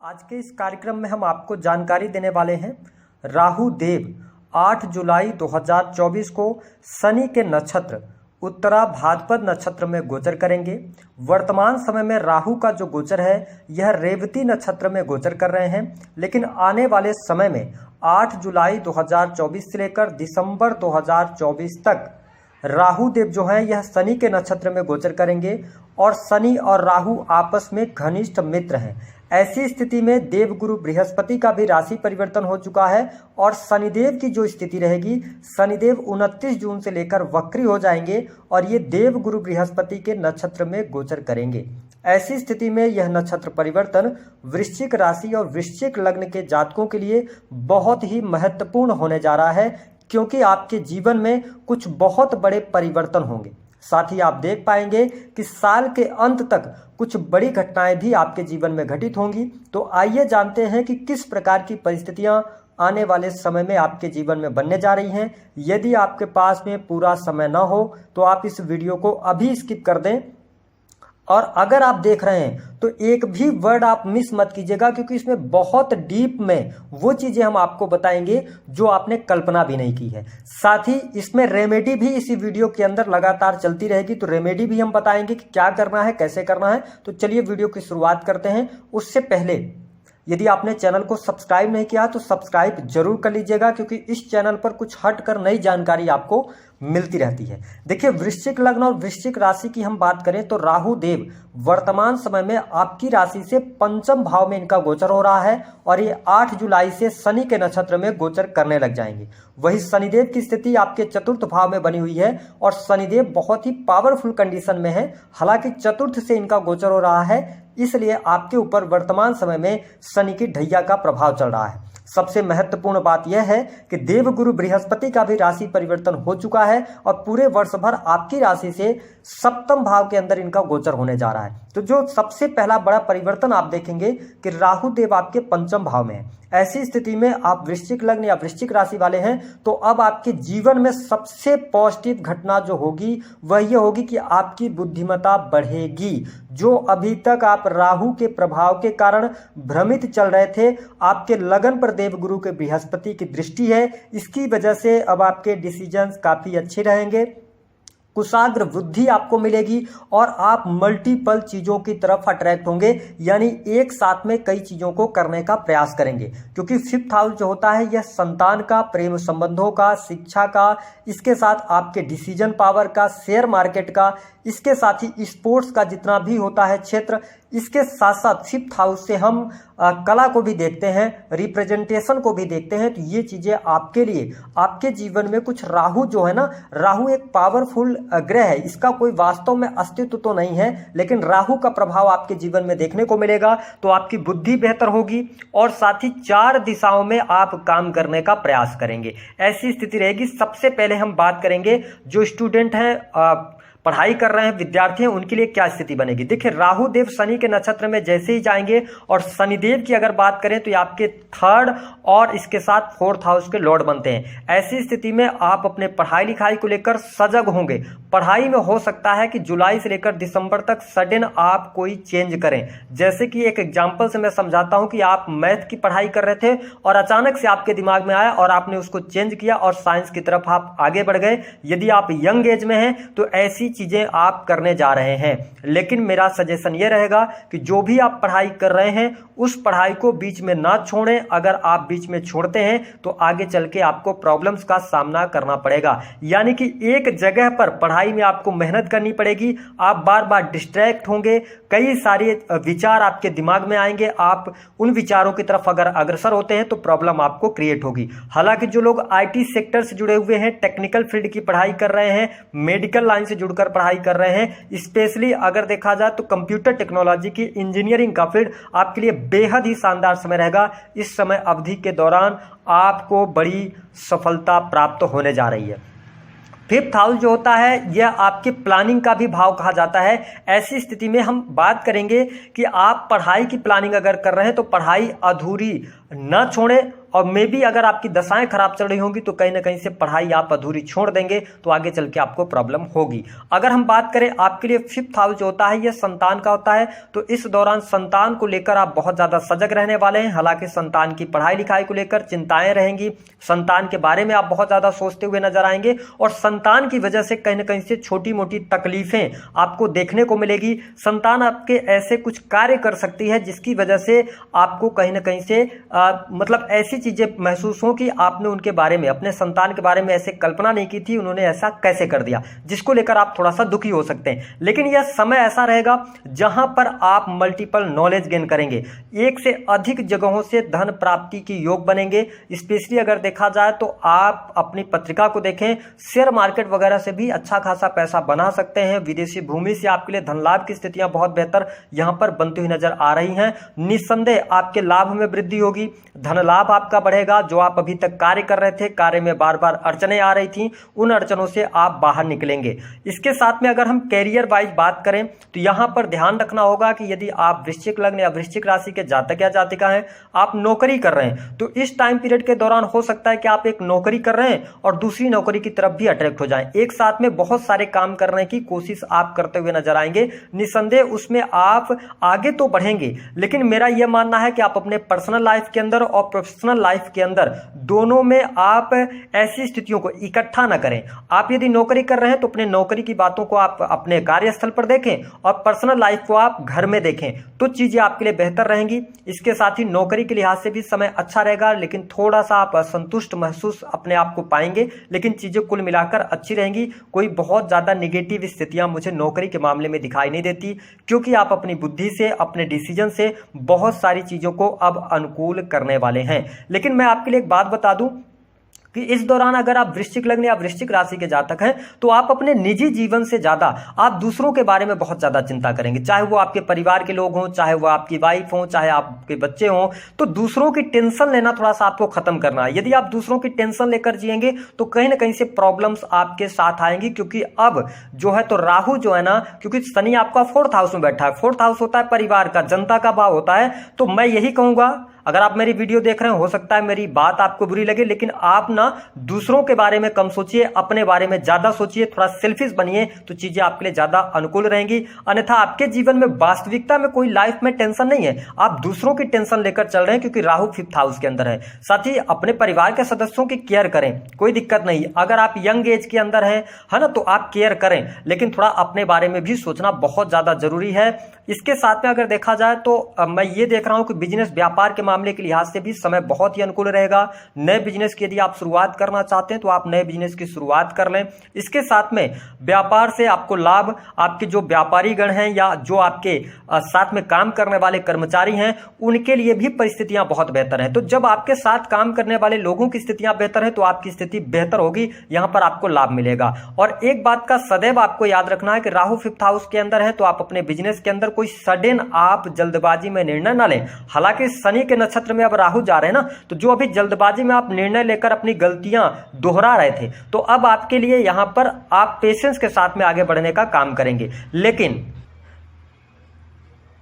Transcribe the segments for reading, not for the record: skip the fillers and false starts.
आज के इस कार्यक्रम में हम आपको जानकारी देने वाले हैं राहु देव 8 जुलाई 2024 को शनि के नक्षत्र उत्तरा भाद्रपद नक्षत्र में गोचर करेंगे। वर्तमान समय में राहु का जो गोचर है यह रेवती नक्षत्र में गोचर कर रहे हैं, लेकिन आने वाले समय में 8 जुलाई 2024 से लेकर दिसंबर 2024 तक राहु देव जो हैं यह शनि के नक्षत्र में गोचर करेंगे और शनि और राहु आपस में घनिष्ठ मित्र हैं। ऐसी स्थिति में देवगुरु बृहस्पति का भी राशि परिवर्तन हो चुका है और शनिदेव की जो स्थिति रहेगी, शनिदेव 29 जून से लेकर वक्री हो जाएंगे और ये देवगुरु बृहस्पति के नक्षत्र में गोचर करेंगे। ऐसी स्थिति में यह नक्षत्र परिवर्तन वृश्चिक राशि और वृश्चिक लग्न के जातकों के लिए बहुत ही महत्वपूर्ण होने जा रहा है, क्योंकि आपके जीवन में कुछ बहुत बड़े परिवर्तन होंगे। साथ ही आप देख पाएंगे कि साल के अंत तक कुछ बड़ी घटनाएं भी आपके जीवन में घटित होंगी। तो आइए जानते हैं कि किस प्रकार की परिस्थितियां आने वाले समय में आपके जीवन में बनने जा रही हैं। यदि आपके पास में पूरा समय ना हो तो आप इस वीडियो को अभी स्किप कर दें, और अगर आप देख रहे हैं तो एक भी वर्ड आप मिस मत कीजिएगा, क्योंकि इसमें बहुत डीप में वो चीजें हम आपको बताएंगे जो आपने कल्पना भी नहीं की है। साथ ही इसमें रेमेडी भी इसी वीडियो के अंदर लगातार चलती रहेगी, तो रेमेडी भी हम बताएंगे कि क्या करना है, कैसे करना है। तो चलिए वीडियो की शुरुआत करते हैं। उससे पहले यदि आपने चैनल को सब्सक्राइब नहीं किया तो सब्सक्राइब जरूर कर लीजिएगा, क्योंकि इस चैनल पर कुछ हटकर नई जानकारी आपको मिलती रहती है। देखिए, वृश्चिक लग्न और वृश्चिक राशि की हम बात करें तो राहु देव वर्तमान समय में आपकी राशि से पंचम भाव में इनका गोचर हो रहा है और ये 8 जुलाई से शनि के नक्षत्र में गोचर करने लग जाएंगे। वही शनिदेव की स्थिति आपके चतुर्थ भाव में बनी हुई है और शनिदेव बहुत ही पावरफुल कंडीशन में है। हालांकि चतुर्थ से इनका गोचर हो रहा है, इसलिए आपके ऊपर वर्तमान समय में शनि की ढैया का प्रभाव चल रहा है। सबसे महत्वपूर्ण बात यह है कि देवगुरु बृहस्पति का भी राशि परिवर्तन हो चुका है और पूरे वर्ष भर आपकी राशि से सप्तम भाव के अंदर इनका गोचर होने जा रहा है। तो जो सबसे पहला बड़ा परिवर्तन आप देखेंगे कि राहु देव आपके पंचम भाव में है। ऐसी स्थिति में आप वृश्चिक लग्न या वृश्चिक राशि वाले हैं तो अब आपके जीवन में सबसे पॉजिटिव घटना जो होगी वह यह होगी कि आपकी बुद्धिमत्ता बढ़ेगी। जो अभी तक आप राहु के प्रभाव के कारण भ्रमित चल रहे थे, आपके लगन पर देवगुरु के बृहस्पति की दृष्टि है, इसकी वजह से अब आपके डिसीजंस काफी अच्छे रहेंगे। कुशाग्र बुद्धि आपको मिलेगी और आप मल्टीपल चीजों की तरफ अट्रैक्ट होंगे, यानी एक साथ में कई चीजों को करने का प्रयास करेंगे। क्योंकि 5th हाउस जो होता है यह संतान का, प्रेम संबंधों का, शिक्षा का, इसके साथ आपके डिसीजन पावर का, शेयर मार्केट का, इसके साथ ही स्पोर्ट्स का जितना भी होता है क्षेत्र, इसके साथ साथ 5th हाउस से हम कला को भी देखते हैं, रिप्रेजेंटेशन को भी देखते हैं। तो ये चीजें आपके लिए, आपके जीवन में कुछ राहु जो है ना, राहु एक पावरफुल ग्रह है, इसका कोई वास्तव में अस्तित्व तो नहीं है, लेकिन राहु का प्रभाव आपके जीवन में देखने को मिलेगा। तो आपकी बुद्धि बेहतर होगी और साथ ही 4 दिशाओं में आप काम करने का प्रयास करेंगे। ऐसी स्थिति रहेगी। सबसे पहले हम बात करेंगे जो स्टूडेंट हैं, पढ़ाई कर रहे हैं, विद्यार्थी हैं, उनके लिए क्या स्थिति बनेगी। देखिए, राहु देव शनि के नक्षत्र में जैसे ही जाएंगे, और शनिदेव की अगर बात करें तो ये आपके 3rd और इसके साथ 4th हाउस के लॉर्ड बनते हैं। ऐसी स्थिति में आप अपने पढ़ाई लिखाई को लेकर सजग होंगे। पढ़ाई में हो सकता है कि जुलाई से लेकर दिसंबर तक सडन आप कोई चेंज करें। जैसे कि एक एग्जाम्पल से मैं समझाता हूं कि आप मैथ की पढ़ाई कर रहे थे और अचानक से आपके दिमाग में आया और आपने उसको चेंज किया और साइंस की तरफ आप आगे बढ़ गए। यदि आप यंग एज में हैं तो ऐसी चीजें आप करने जा रहे हैं। लेकिन मेरा सजेशन यह रहेगा कि जो भी आप पढ़ाई कर रहे हैं उस पढ़ाई को बीच में ना छोड़ें। अगर आप बीच में छोड़ते हैं तो आगे चल के आपको प्रॉब्लम्स का सामना करना पड़ेगा। यानी कि एक जगह पर पढ़ाई में आपको मेहनत करनी पड़ेगी। आप बार बार डिस्ट्रैक्ट होंगे, कई सारे विचार आपके दिमाग में आएंगे। आप उन विचारों की तरफ अगर अग्रसर होते हैं तो प्रॉब्लम आपको क्रिएट होगी। हालांकि जो लोग IT सेक्टर से जुड़े हुए हैं, टेक्निकल फील्ड की पढ़ाई कर रहे हैं, मेडिकल लाइन से जुड़कर पढ़ाई कर रहे हैं, स्पेशली अगर देखा जाए तो कंप्यूटर टेक्नोलॉजी की, इंजीनियरिंग का फील्ड आपके लिए बेहद ही शानदार समय रहेगा। इस समय अवधि के दौरान आपको बड़ी सफलता प्राप्त होने जा रही है। 5th हाउस जो होता है यह आपके प्लानिंग का भी भाव कहा जाता है। ऐसी स्थिति में हम बात करेंगे कि आप पढ़ाई की प्लानिंग अगर कर रहे हैं तो पढ़ाई अधूरी न छोड़ें और मे बी अगर आपकी दशाएं खराब चल रही होंगी तो कहीं ना कहीं से पढ़ाई आप अधूरी छोड़ देंगे, तो आगे चल के आपको प्रॉब्लम होगी। अगर हम बात करें आपके लिए 5th हाउस जो होता है यह संतान का होता है, तो इस दौरान संतान को लेकर आप बहुत ज्यादा सजग रहने वाले हैं। हालांकि संतान की पढ़ाई लिखाई को लेकर चिंताएं रहेंगी, संतान के बारे में आप बहुत ज्यादा सोचते हुए नजर आएंगे और संतान की वजह से कहीं ना कहीं से छोटी मोटी तकलीफें आपको देखने को मिलेगी। संतान आपके ऐसे कुछ कार्य कर सकती है जिसकी वजह से आपको कहीं ना कहीं से मतलब ऐसी चीजें महसूस हो कि आपने उनके बारे में, अपने संतान के बारे में ऐसे कल्पना नहीं की थी, उन्होंने ऐसा कैसे कर दिया, जिसको लेकर आप थोड़ा सा दुखी हो सकते हैं। लेकिन यह समय ऐसा रहेगा जहां पर आप मल्टीपल नॉलेज गेन करेंगे, एक से अधिक जगहों से धन प्राप्ति की योग बनेंगे। स्पेशली अगर देखा जाए तो आप अपनी पत्रिका को देखें, शेयर मार्केट वगैरह से भी अच्छा खासा पैसा बना सकते हैं। विदेशी भूमि से आपके लिए धन लाभ की स्थितियां बहुत बेहतर यहां पर बनती हुई नजर आ रही हैं। निस्संदेह आपके लाभ में वृद्धि होगी, धन लाभ आपका बढ़ेगा। जो आप अभी तक कार्य कर रहे थे, कार्य में बार बार अड़चने आ रही थी, उन अड़चनों से आप बाहर निकलेंगे। इसके साथ में अगर हम कैरियर वाइज बात करें तो यहां पर ध्यान रखना होगा कि यदि आप वृश्चिक लग्न या वृश्चिक राशि के जातक या जातिका हैं, आप नौकरी कर रहे हैं, तो इस टाइम पीरियड के दौरान हो सकता है कि आप एक नौकरी कर रहे हैं और दूसरी नौकरी की तरफ भी अट्रैक्ट हो जाएं। एक साथ में बहुत सारे काम करने की कोशिश आप करते हुए नजर आएंगे। निस्संदेह उसमें आप आगे तो बढ़ेंगे, लेकिन मेरा यह मानना है कि आप अपने पर्सनल लाइफ के अंदर और प्रोफेशनल लाइफ के अंदर दोनों में आप ऐसी स्थितियों को इकट्ठा ना करें। आप यदि नौकरी कर रहे हैं तो अपने नौकरी की बातों को आप अपने कार्यस्थल पर देखें और पर्सनल लाइफ को आप घर में देखें, तो चीजें आपके लिए बेहतर रहेंगी। इसके साथ ही नौकरी के लिहाज से भी समय अच्छा रहेगा, लेकिन थोड़ा सा आप असंतुष्ट महसूस अपने आप को पाएंगे, लेकिन चीजें कुल मिलाकर अच्छी रहेंगी। कोई बहुत ज्यादा निगेटिव स्थितियां मुझे नौकरी के मामले में दिखाई नहीं देती, क्योंकि आप अपनी बुद्धि से, अपने डिसीजन से बहुत सारी चीजों को अब अनुकूल करने वाले हैं। लेकिन मैं आपके लिए एक बात बता दूं कि इस दौरान अगर आप वृश्चिक लग्न या वृश्चिक राशि के जातक हैं तो आप अपने निजी जीवन से ज्यादा आप दूसरों के बारे में बहुत ज्यादा चिंता करेंगे। चाहे वो आपके परिवार के लोग हों, चाहे वो आपकी वाइफ हो, चाहे आपके बच्चे हों, तो दूसरों की टेंशन लेना थोड़ा सा आपको खत्म करना है। यदि आप दूसरों की टेंशन लेकर जिएंगे तो कहीं ना कहीं से प्रॉब्लम्स आपके साथ आएंगी, क्योंकि अब जो है तो राहु जो है ना, क्योंकि शनि आपका 4th हाउस में बैठा है। 4th हाउस होता है परिवार का, जनता का भाव होता है। तो मैं यही कहूंगा, अगर आप मेरी वीडियो देख रहे हैं, हो सकता है मेरी बात आपको बुरी लगे, लेकिन आप ना दूसरों के बारे में कम सोचिए, अपने बारे में ज्यादा सोचिए, थोड़ा सेल्फिश बनिए, तो चीजें आपके लिए ज्यादा अनुकूल रहेंगी। अन्यथा आपके जीवन में वास्तविकता में कोई लाइफ में टेंशन नहीं है, आप दूसरों की टेंशन लेकर चल रहे हैं, क्योंकि राहु 5th हाउस के अंदर है। साथ ही अपने परिवार के सदस्यों की केयर करें, कोई दिक्कत नहीं। अगर आप यंग एज के अंदर हैं, है ना, तो आप केयर करें, लेकिन थोड़ा अपने बारे में भी सोचना बहुत ज्यादा जरूरी है। इसके साथ में अगर देखा जाए तो मैं ये देख रहा हूं कि बिजनेस व्यापार के मामले के लिहाज से भी समय बहुत ही अनुकूल रहेगा। नए बिजनेस की यदि आप शुरुआत करना चाहते हैं तो आप नए बिजनेस की शुरुआत कर लें। इसके साथ में व्यापार से आपको लाभ, आपके जो व्यापारी गण हैं या जो आपके साथ में काम करने वाले कर्मचारी हैं, उनके लिए भी परिस्थितियां बहुत बेहतर हैं। तो जब आपके साथ काम करने वाले लोगों की स्थितियां बेहतर हैं तो आपकी स्थिति बेहतर होगी, यहां पर आपको लाभ मिलेगा। और एक बात का सदैव आपको याद रखना है कि राहु 5th हाउस के अंदर है, तो आप अपने बिजनेस के अंदर कोई सडन आप जल्दबाजी में निर्णय ना लें। हालांकि शनि के नक्षत्र में अब राहु जा रहे हैं ना, तो जो अभी जल्दबाजी में आप निर्णय लेकर अपनी गलतियां दोहरा रहे थे, तो अब आपके लिए यहां पर आप पेशेंस के साथ में आगे बढ़ने का काम करेंगे। लेकिन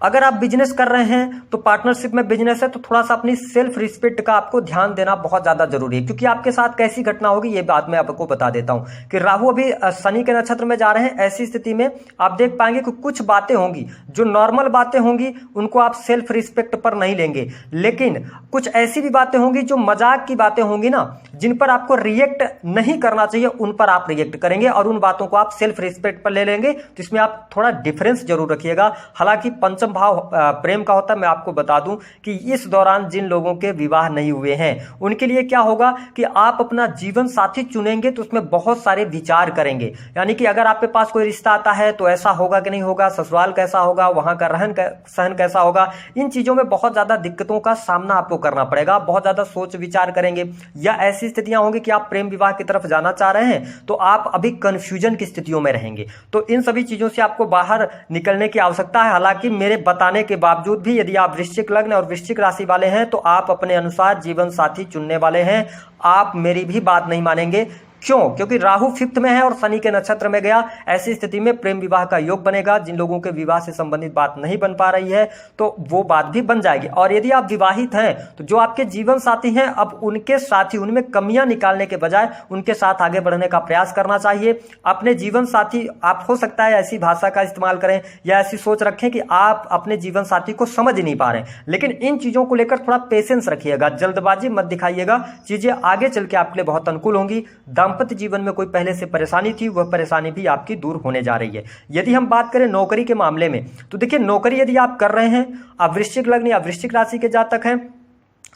अगर आप बिजनेस कर रहे हैं तो पार्टनरशिप में बिजनेस है, तो थोड़ा सा अपनी सेल्फ रिस्पेक्ट का आपको ध्यान देना बहुत ज्यादा जरूरी है, क्योंकि आपके साथ कैसी घटना होगी ये बात मैं आपको बता देता हूं कि राहु अभी शनि के नक्षत्र में जा रहे हैं। ऐसी स्थिति में आप देख पाएंगे कि कुछ बातें होंगी जो नॉर्मल बातें होंगी, उनको आप सेल्फ रिस्पेक्ट पर नहीं लेंगे, लेकिन कुछ ऐसी भी बातें होंगी जो मजाक की बातें होंगी ना, जिन पर आपको रिएक्ट नहीं करना चाहिए, उन पर आप रिएक्ट करेंगे और उन बातों को आप सेल्फ रिस्पेक्ट पर ले लेंगे। तो इसमें आप थोड़ा डिफरेंस जरूर रखिएगा। हालांकि पंचम भाव प्रेम का होता है। मैं आपको बता दूं कि इस दौरान जिन लोगों के विवाह नहीं हुए हैं उनके लिए क्या होगा कि आप अपना जीवन साथी चुनेंगे तो उसमें बहुत सारे विचार करेंगे। यानी कि अगर आपके पास कोई रिश्ता आता है तो ऐसा होगा कि नहीं होगा, ससुराल कैसा होगा, वहां का रहन सहन कैसा होगा, इन चीजों में बहुत ज्यादा दिक्कतों का सामना आपको करना पड़ेगा। बहुत ज्यादा सोच विचार करेंगे, या ऐसी स्थितियां होंगी कि आप प्रेम विवाह की तरफ जाना चाह रहे हैं तो आप अभी कंफ्यूजन की स्थितियों में रहेंगे। तो इन सभी चीजों से आपको बाहर निकलने की आवश्यकता है। हालांकि मेरे बताने के बावजूद भी यदि आप वृश्चिक लग्न और वृश्चिक राशि वाले हैं तो आप अपने अनुसार जीवन साथी चुनने वाले हैं। आप मेरी भी बात नहीं मानेंगे, क्यों? क्योंकि राहु फिफ्थ में है और शनि के नक्षत्र में गया। ऐसी स्थिति में प्रेम विवाह का योग बनेगा। जिन लोगों के विवाह से संबंधित बात नहीं बन पा रही है तो वो बात भी बन जाएगी। और यदि आप विवाहित हैं तो जो आपके जीवन साथी हैं, अब उनके साथी, उनमें कमियां निकालने के बजाय उनके साथ आगे बढ़ने का प्रयास करना चाहिए। अपने जीवन साथी, आप हो सकता है ऐसी भाषा का इस्तेमाल करें या ऐसी सोच रखें कि आप अपने जीवन साथी को समझ नहीं पा रहे हैं, लेकिन इन चीजों को लेकर थोड़ा पेशेंस रखिएगा, जल्दबाजी मत दिखाइएगा। चीजें आगे चल के आपके लिए बहुत अनुकूल होंगी। दांपत्य जीवन में कोई पहले से परेशानी थी, वह परेशानी भी आपकी दूर होने जा रही है। यदि हम बात करें नौकरी के मामले में, तो देखिए नौकरी यदि आप कर रहे हैं, आप वृश्चिक लग्न या वृश्चिक राशि के जातक हैं,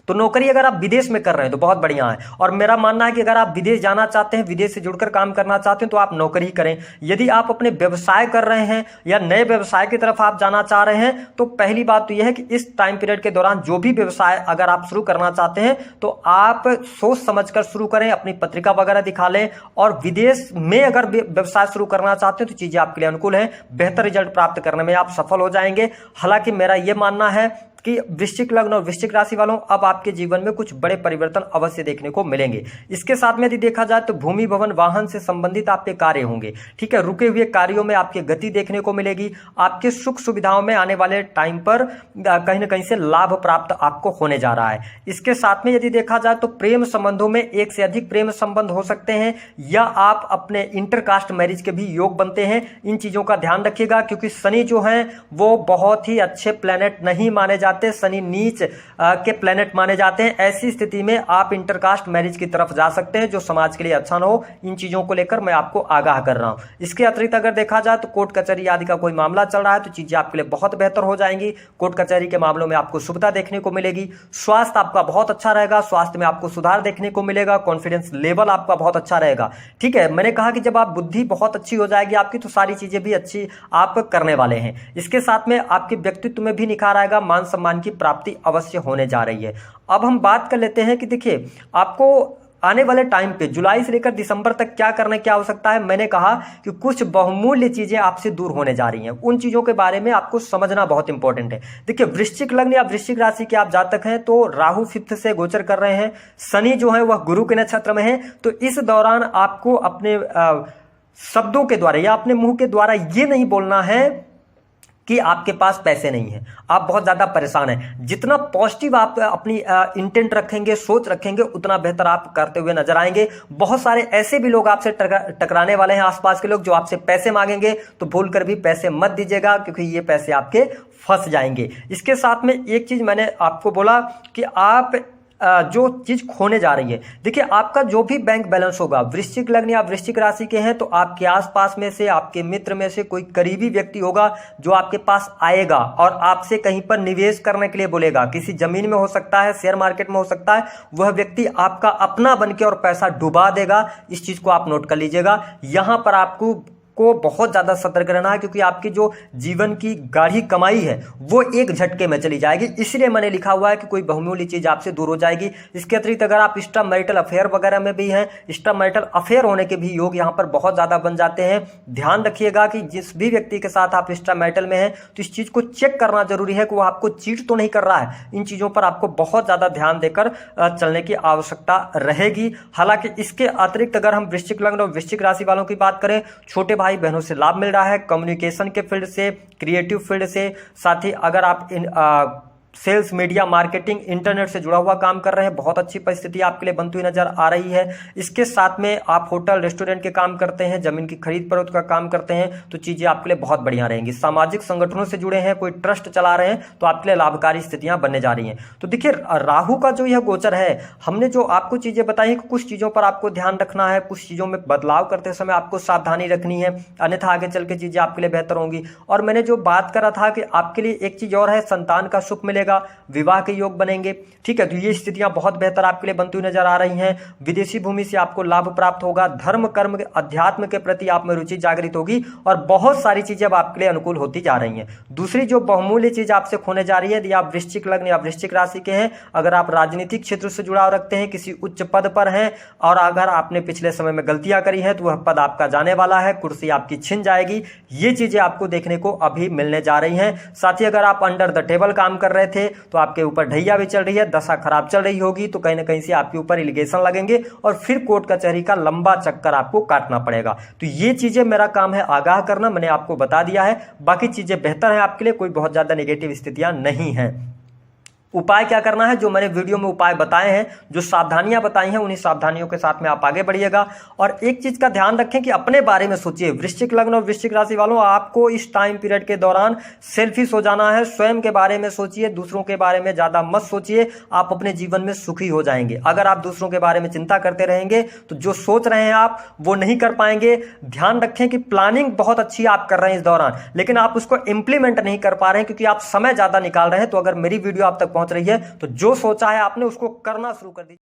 तो नौकरी अगर आप विदेश में कर रहे हैं तो बहुत बढ़िया है। और मेरा मानना है कि अगर आप विदेश जाना चाहते हैं, विदेश से जुड़कर काम करना चाहते हैं, तो आप नौकरी करें। यदि आप अपने व्यवसाय कर रहे हैं या नए व्यवसाय की तरफ आप जाना चाह रहे हैं, तो पहली बात तो यह है कि इस टाइम पीरियड के दौरान जो भी व्यवसाय अगर आप शुरू करना चाहते हैं तो आप सोच समझकर शुरू करें, अपनी पत्रिका वगैरह दिखा लें। और विदेश में अगर व्यवसाय शुरू करना चाहते हैं तो चीजें आपके लिए अनुकूल हैं, बेहतर रिजल्ट प्राप्त करने में आप सफल हो जाएंगे। हालांकि मेरा यह मानना है कि वृश्चिक लग्न और वृश्चिक राशि वालों, अब आपके जीवन में कुछ बड़े परिवर्तन अवश्य देखने को मिलेंगे। इसके साथ में यदि देखा जाए तो भूमि भवन वाहन से संबंधित आपके कार्य होंगे। ठीक है, रुके हुए कार्यों में आपकी गति देखने को मिलेगी। आपके सुख सुविधाओं में आने वाले टाइम पर कहीं ना कहीं से लाभ प्राप्त आपको होने जा रहा है। इसके साथ में यदि देखा जाए तो प्रेम संबंधों में एक से अधिक प्रेम संबंध हो सकते हैं, या आप अपने इंटरकास्ट मैरिज के भी योग बनते हैं। इन चीजों का ध्यान रखिएगा, क्योंकि शनि जो है वो बहुत ही अच्छे प्लेनेट नहीं माने जाते, शनि नीच के प्लेनेट माने जाते हैं। ऐसी स्थिति में आप इंटरकास्ट मैरिज की तरफ जा सकते हैं, जो समाज के लिए अच्छा ना हो। इन चीजों को लेकर मैं आपको आगाह कर रहा हूं। इसके अतिरिक्त अगर देखा जाए तो कोर्ट कचहरी आदि का कोई मामला चल रहा है तो चीजें आपके लिए बहुत बेहतर हो जाएंगी। कोर्ट कचहरी के मामलों में आपको सुविधा देखने को मिलेगी। स्वास्थ्य आपका बहुत अच्छा रहेगा, स्वास्थ्य में आपको सुधार देखने को मिलेगा। कॉन्फिडेंस लेवल आपका बहुत अच्छा रहेगा। ठीक है, मैंने कहा कि जब आप बुद्धि बहुत अच्छी हो जाएगी आपकी, तो सारी चीजें भी अच्छी आप करने वाले हैं। इसके साथ में आपके व्यक्तित्व में भी निखार आएगा, मान सम्मान की प्राप्ति अवश्य होने जा रही है। अब हम बात कर लेते हैं कि देखिए आपको आने वाले टाइम पे जुलाई से लेकर दिसंबर तक क्या करने की आवश्यकता है। मैंने कहा कि कुछ बहुमूल्य चीजें आपसे दूर होने जा रही हैं, उन चीजों के बारे में आपको समझना बहुत इंपॉर्टेंट है। देखिए वृश्चिक लग्न या वृश्चिक राशि के आप जातक हैं तो राहु फिफ्थ से गोचर कर रहे हैं, शनि जो है वह गुरु के नक्षत्र में है। तो इस दौरान आपको अपने शब्दों के द्वारा या अपने मुंह के द्वारा ये नहीं बोलना है कि आपके पास पैसे नहीं है, आप बहुत ज्यादा परेशान हैं। जितना पॉजिटिव आप अपनी इंटेंट रखेंगे, सोच रखेंगे, उतना बेहतर आप करते हुए नजर आएंगे। बहुत सारे ऐसे भी लोग आपसे टकराने वाले हैं, आसपास के लोग जो आपसे पैसे मांगेंगे, तो भूलकर भी पैसे मत दीजिएगा, क्योंकि ये पैसे आपके फंस जाएंगे। इसके साथ में एक चीज मैंने आपको बोला कि आप जो चीज खोने जा रही है, देखिए आपका जो भी बैंक बैलेंस होगा, वृश्चिक लग्न या वृश्चिक राशि के हैं तो आपके आसपास में से, आपके मित्र में से कोई करीबी व्यक्ति होगा जो आपके पास आएगा और आपसे कहीं पर निवेश करने के लिए बोलेगा। किसी जमीन में हो सकता है, शेयर मार्केट में हो सकता है। वह व्यक्ति आपका अपना बनके और पैसा डुबा देगा। इस चीज को आप नोट कर लीजिएगा। यहां पर आपको बहुत ज्यादा सतर्क रहना है, क्योंकि आपकी जो जीवन की गाढ़ी कमाई है वो एक झटके में चली जाएगी। इसलिए मैंने लिखा हुआ है कि कोई बहुमूल्य चीज आपसे दूर हो जाएगी। इसके अतिरिक्त अगर आप एक्स्ट्रा मैरिटल अफेयर वगैरह में भी हैं, एक्स्ट्रा मैरिटल अफेयर होने के भी योग यहाँ पर बहुत ज्यादा बन जाते हैं। ध्यान रखिएगा कि जिस भी व्यक्ति के साथ आप एक्स्ट्रा मैरिटल में हैं तो इस चीज को चेक करना जरूरी है कि वो आपको चीट तो नहीं कर रहा है। इन चीजों पर आपको बहुत ज्यादा ध्यान देकर चलने की आवश्यकता रहेगी। हालांकि इसके अतिरिक्त अगर हम वृश्चिक लग्न और वृश्चिक राशि वालों की बात करें, छोटे भाई बहनों से लाभ मिल रहा है, कम्युनिकेशन के फील्ड से, क्रिएटिव फील्ड से, साथ ही अगर आप सेल्स, मीडिया, मार्केटिंग, इंटरनेट से जुड़ा हुआ काम कर रहे हैं, बहुत अच्छी परिस्थिति आपके लिए बनती हुई नजर आ रही है। इसके साथ में आप होटल, रेस्टोरेंट के काम करते हैं, जमीन की खरीद फरोख्त का काम करते हैं, तो चीजें आपके लिए बहुत बढ़िया रहेंगी। सामाजिक संगठनों से जुड़े हैं, कोई ट्रस्ट चला रहे हैं, तो आपके लिए लाभकारी स्थितियां बनने जा रही हैं। तो देखिए राहु का जो यह गोचर है, हमने जो आपको चीजें बताई कि कुछ चीजों पर आपको ध्यान रखना है, कुछ चीजों में बदलाव करते समय आपको सावधानी रखनी है, अन्यथा आगे चल के चीजें आपके लिए बेहतर होंगी। और मैंने जो बात करा था कि आपके लिए एक चीज और है, संतान का सुख मिलेगा, विवाह के योग बनेंगे। ठीक है, तो ये स्थितियां बहुत बेहतर आपके लिए बनती हुई नजर आ रही हैं। विदेशी भूमि से आपको लाभ प्राप्त होगा, धर्म, कर्म, अध्यात्म के प्रति आप में रुचि जागृत होगी और बहुत सारी चीजें अब आपके लिए अनुकूल होती जा रही हैं। दूसरी जो बहुमूल्य चीज आपसे खोने जा रही है, यदि आप वृश्चिक लग्न या वृश्चिक राशि के हैं, अगर आप राजनीतिक क्षेत्र से जुड़ाव रखते हैं, किसी उच्च पद पर हैं और अगर आपने पिछले समय में गलतियां करी है तो वह पद आपका जाने वाला है, कुर्सी आपकी छिन जाएगी। ये चीजें आपको देखने को अभी मिलने जा रही हैं। साथ ही अगर आप अंडर द टेबल काम कर रहे थे तो आपके ऊपर ढैया भी चल रही है, दशा खराब चल रही होगी, तो कहीं ना कहीं से आपके ऊपर एलिगेशन लगेंगे और फिर कोर्ट कचहरी का लंबा चक्कर आपको काटना पड़ेगा। तो ये चीजें मेरा काम है आगाह करना, मैंने आपको बता दिया है। बाकी चीजें बेहतर है आपके लिए, कोई बहुत ज्यादा नेगेटिव स्थितियां नहीं है। उपाय क्या करना है, जो मैंने वीडियो में उपाय बताए हैं, जो सावधानियां बताई हैं, उन्हीं सावधानियों के साथ में आप आगे बढ़िएगा। और एक चीज का ध्यान रखें कि अपने बारे में सोचिए। वृश्चिक लग्न और वृश्चिक राशि वालों, आपको इस टाइम पीरियड के दौरान सेल्फिश हो जाना है। स्वयं के बारे में सोचिए, दूसरों के बारे में ज्यादा मत सोचिए, आप अपने जीवन में सुखी हो जाएंगे। अगर आप दूसरों के बारे में चिंता करते रहेंगे तो जो सोच रहे हैं आप वो नहीं कर पाएंगे। ध्यान रखें कि प्लानिंग बहुत अच्छी आप कर रहे हैं इस दौरान, लेकिन आप उसको इंप्लीमेंट नहीं कर पा रहे हैं क्योंकि आप समय ज्यादा निकाल रहे हैं। तो अगर मेरी वीडियो आप तक पहुंच रही है तो जो सोचा है आपने उसको करना शुरू कर दीजिए।